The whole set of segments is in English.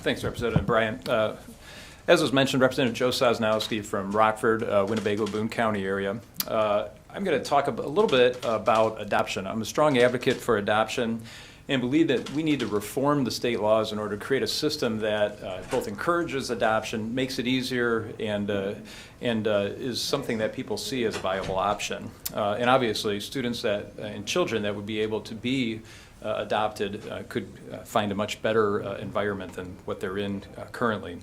Thanks, Representative Bryant. As was mentioned, Representative Joe Sosnowski from Rockford, Winnebago, Boone County area. I'm going to talk a little bit about adoption. I'm a strong advocate for adoption and believe that we need to reform the state laws in order to create a system that both encourages adoption, makes it easier, and is something that people see as a viable option. And obviously, students and children that would be able to be adopted could find a much better environment than what they're in currently.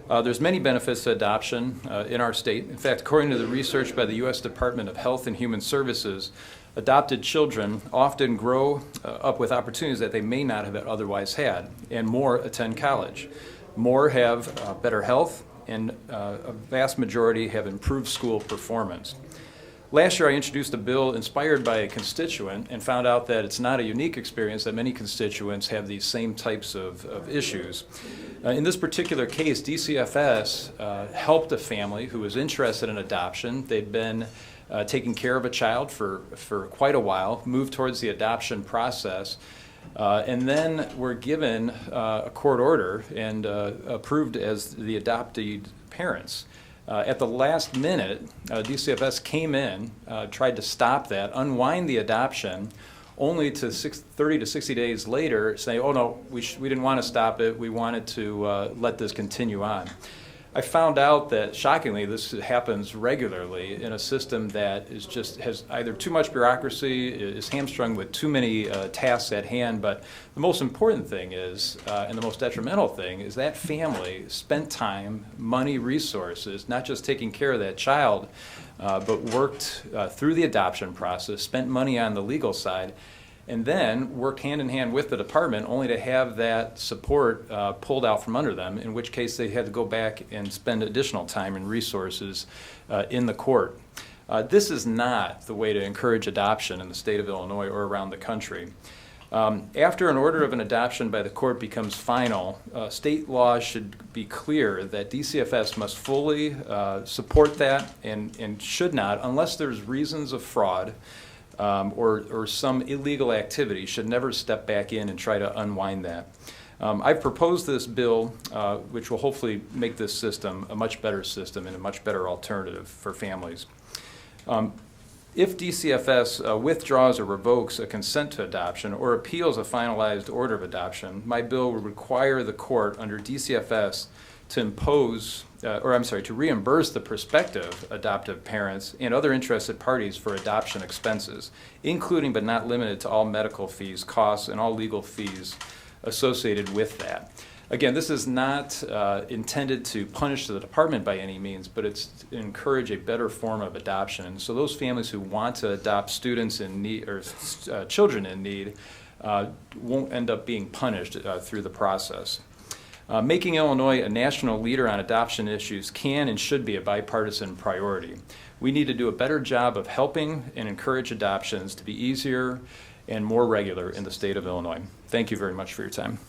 There's many benefits to adoption in our state. In fact, according to the research by the U.S. Department of Health and Human Services, adopted children often grow up with opportunities that they may not have otherwise had, and more attend college. More have better health, and a vast majority have improved school performance. Last year I introduced a bill inspired by a constituent and found out that it's not a unique experience, that many constituents have these same types of issues. In this particular case, DCFS helped a family who was interested in adoption. They'd been taking care of a child for quite a while, moved towards the adoption process, and then were given a court order and approved as the adopted parents. At the last minute, DCFS came in, tried to stop that, unwind the adoption, only to 30 to 60 days later say, oh no, we didn't want to stop it, we wanted to let this continue on. I found out that, shockingly, this happens regularly in a system that has either too much bureaucracy, is hamstrung with too many tasks at hand, but the most important thing is, and the most detrimental thing, is that family spent time, money, resources, not just taking care of that child, but worked through the adoption process, spent money on the legal side, and then worked hand in hand with the department only to have that support pulled out from under them, in which case they had to go back and spend additional time and resources in the court. This is not the way to encourage adoption in the state of Illinois or around the country. After an order of an adoption by the court becomes final, state law should be clear that DCFS must fully support that and should not, unless there's reasons of fraud, or some illegal activity, should never step back in and try to unwind that. I've proposed this bill, which will hopefully make this system a much better system and a much better alternative for families. If DCFS withdraws or revokes a consent to adoption or appeals a finalized order of adoption, my bill will require the court under DCFS to reimburse the prospective adoptive parents and other interested parties for adoption expenses, including but not limited to all medical fees, costs, and all legal fees associated with that. Again, this is not intended to punish the department by any means, but it's to encourage a better form of adoption. And so those families who want to adopt students in need or children in need won't end up being punished through the process. Making Illinois a national leader on adoption issues can and should be a bipartisan priority. We need to do a better job of helping and encourage adoptions to be easier and more regular in the state of Illinois. Thank you very much for your time.